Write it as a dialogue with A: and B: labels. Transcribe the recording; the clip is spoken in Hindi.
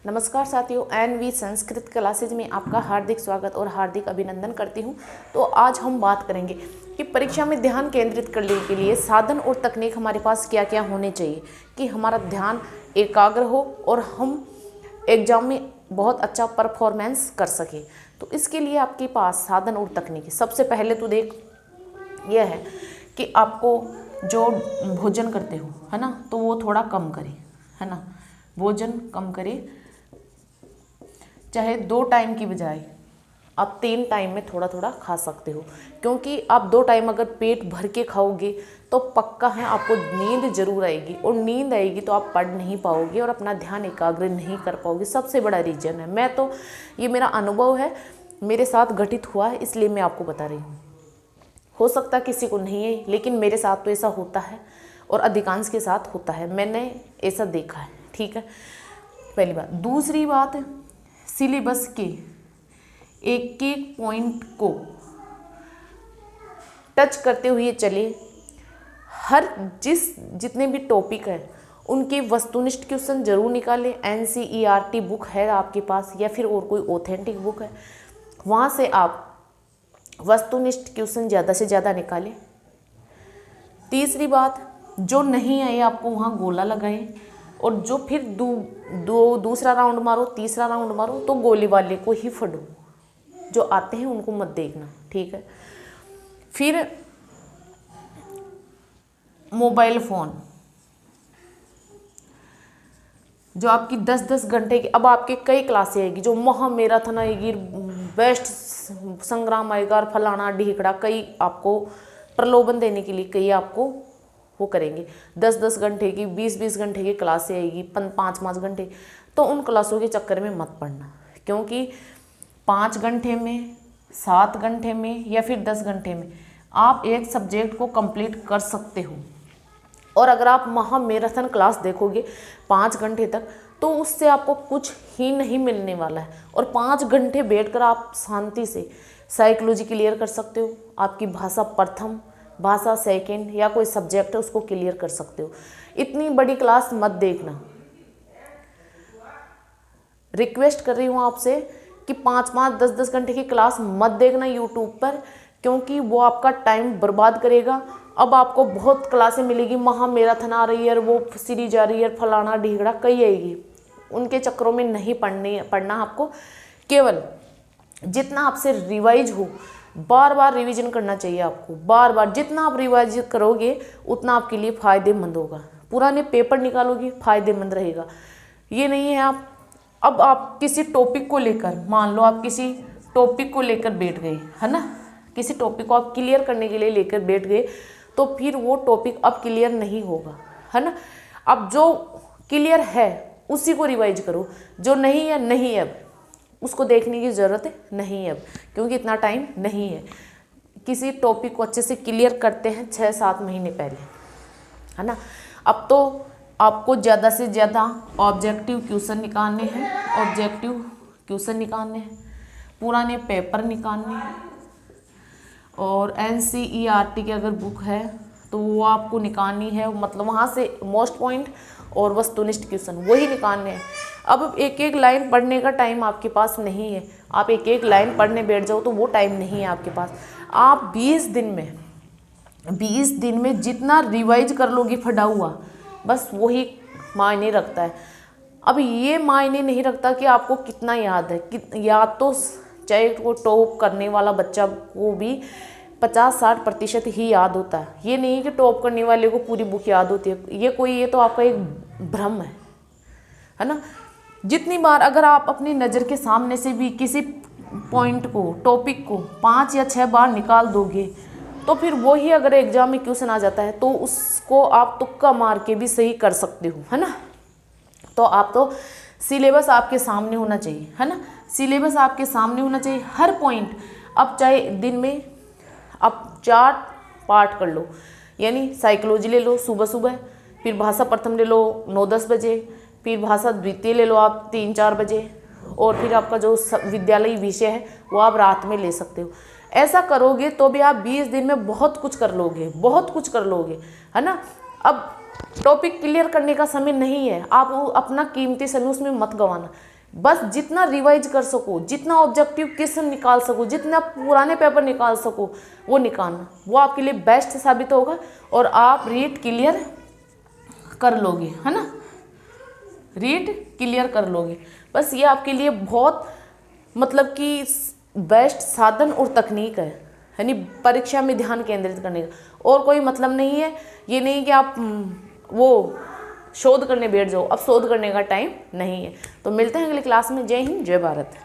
A: नमस्कार साथियों, एनवी संस्कृत क्लासेज में आपका हार्दिक स्वागत और हार्दिक अभिनंदन करती हूं। तो आज हम बात करेंगे कि परीक्षा में ध्यान केंद्रित करने के लिए साधन और तकनीक हमारे पास क्या क्या होने चाहिए कि हमारा ध्यान एकाग्र हो और हम एग्जाम में बहुत अच्छा परफॉर्मेंस कर सकें। तो इसके लिए आपके पास साधन और तकनीक, सबसे पहले तो देख यह है कि आपको जो भोजन करते हो, है ना, तो वो थोड़ा कम करें, है ना, भोजन कम करें। चाहे 2 टाइम की बजाय आप 3 टाइम में थोड़ा थोड़ा खा सकते हो, क्योंकि आप 2 टाइम अगर पेट भर के खाओगे तो पक्का है आपको नींद जरूर आएगी, और नींद आएगी तो आप पढ़ नहीं पाओगे और अपना ध्यान एकाग्र नहीं कर पाओगे। सबसे बड़ा रीज़न है, मैं तो ये मेरा अनुभव है, मेरे साथ घटित हुआ है, इसलिए मैं आपको बता रही हूँ। हो सकता किसी को नहीं है, लेकिन मेरे साथ तो ऐसा होता है और अधिकांश के साथ होता है, मैंने ऐसा देखा है। ठीक है, पहली बात। दूसरी बात, सिलेबस के एक एक पॉइंट को टच करते हुए चले। हर जितने भी टॉपिक है उनके वस्तुनिष्ठ क्वेश्चन जरूर निकालें। NCERT बुक है आपके पास या फिर और कोई ऑथेंटिक बुक है, वहाँ से आप वस्तुनिष्ठ क्वेश्चन ज़्यादा से ज़्यादा निकालें। तीसरी बात, जो नहीं आए आपको वहाँ गोला लगाएं, और जो फिर दूसरा राउंड मारो, तीसरा राउंड मारो, तो गोली वाले को ही फड़ो, जो आते हैं उनको मत देखना। ठीक है, फिर मोबाइल फ़ोन जो आपकी 10-10 घंटे की, अब आपके कई क्लासें आएगी, जो महामैराथन आएगी, बेस्ट संग्राम आएगा और फलाना ढीकड़ा, कई आपको प्रलोभन देने के लिए कई आपको वो करेंगे। 10-10 घंटे की, 20-20 घंटे की क्लासें आएगी, 5-5 घंटे, तो उन क्लासों के चक्कर में मत पड़ना, क्योंकि 5 घंटे में, 7 घंटे में या फिर 10 घंटे में आप एक सब्जेक्ट को कंप्लीट कर सकते हो। और अगर आप महामैराथन क्लास देखोगे 5 घंटे तक, तो उससे आपको कुछ ही नहीं मिलने वाला है। और 5 घंटे बैठकर आप शांति से साइकोलॉजी क्लियर कर सकते हो, आपकी भाषा प्रथम, भाषा सेकंड, या कोई सब्जेक्ट है उसको क्लियर कर सकते हो। इतनी बड़ी क्लास मत देखना, रिक्वेस्ट कर रही हूँ आपसे कि 5-5, 10-10 घंटे की क्लास मत देखना यूट्यूब पर, क्योंकि वो आपका टाइम बर्बाद करेगा। अब आपको बहुत क्लासें मिलेगी, महामैराथन आ रही है, वो सीरीज आ रही है, फलाना ढीगड़ा कई आएगी, उनके चक्करों में नहीं पढ़ना आपको। केवल जितना आपसे रिवाइज हो, बार बार रिवीजन करना चाहिए आपको, बार बार जितना आप रिवाइज करोगे उतना आपके लिए फ़ायदेमंद होगा। पुराने पेपर निकालोगे, फ़ायदेमंद रहेगा। ये नहीं है अब आप किसी टॉपिक को लेकर, मान लो आप किसी टॉपिक को लेकर बैठ गए, है ना, किसी टॉपिक को आप क्लियर करने के लिए लेकर बैठ गए, तो फिर वो टॉपिक अब क्लियर नहीं होगा, है ना। अब जो क्लियर है उसी को रिवाइज करो, जो नहीं है नहीं है, अब उसको देखने की ज़रूरत नहीं है अब, क्योंकि इतना टाइम नहीं है। किसी टॉपिक को अच्छे से क्लियर करते हैं 6-7 महीने पहले, है ना। अब तो आपको ज़्यादा से ज़्यादा ऑब्जेक्टिव क्वेश्चन निकालने हैं, पुराने पेपर निकालने हैं, और NCERT की अगर बुक है तो वो आपको निकालनी है, मतलब वहाँ से मोस्ट पॉइंट और वस्तुनिष्ठ क्वेश्चन वही निकालने हैं। अब एक एक लाइन पढ़ने का टाइम आपके पास नहीं है, आप एक एक लाइन पढ़ने बैठ जाओ तो वो टाइम नहीं है आपके पास। आप 20 दिन में जितना रिवाइज कर लोगे फटा हुआ, बस वही मायने रखता है। अब ये मायने नहीं रखता कि आपको कितना याद है, याद तो चाहे वो टॉप करने वाला बच्चा को भी 50-60% ही याद होता है। ये नहीं कि टॉप करने वाले को पूरी बुक याद होती है, ये तो आपका एक भ्रम है ना। जितनी बार अगर आप अपनी नज़र के सामने से भी किसी पॉइंट को, टॉपिक को 5 या 6 बार निकाल दोगे, तो फिर वही अगर एग्जाम में क्वेश्चन आ जाता है तो उसको आप तुक्का मार के भी सही कर सकते हो, है ना। तो आप तो सिलेबस आपके सामने होना चाहिए, है ना, सिलेबस आपके सामने होना चाहिए, हर पॉइंट। अब चाहे दिन में आप 4 पार्ट कर लो, यानी साइकोलॉजी ले लो सुबह सुबह, फिर भाषा प्रथम ले लो 9-10 बजे, फिर भाषा द्वितीय ले लो आप 3-4 बजे, और फिर आपका जो विद्यालयी विषय है वो आप रात में ले सकते हो। ऐसा करोगे तो भी आप 20 दिन में बहुत कुछ कर लोगे, है ना। अब टॉपिक क्लियर करने का समय नहीं है, आप अपना कीमती समय उसमें मत गंवाना। बस जितना रिवाइज कर सको, जितना ऑब्जेक्टिव क्वेश्चन निकाल सको, जितना पुराने पेपर निकाल सको वो निकालना, वो आपके लिए बेस्ट साबित होगा और आप रीट क्लियर कर लोगे, है ना, रीट क्लियर कर लोगे। बस ये आपके लिए बहुत मतलब कि बेस्ट साधन और तकनीक है, यानी परीक्षा में ध्यान केंद्रित करने का और कोई मतलब नहीं है। ये नहीं कि आप वो शोध करने बैठ जाओ, अब शोध करने का टाइम नहीं है। तो मिलते हैं अगली क्लास में। जय हिंद, जय भारत।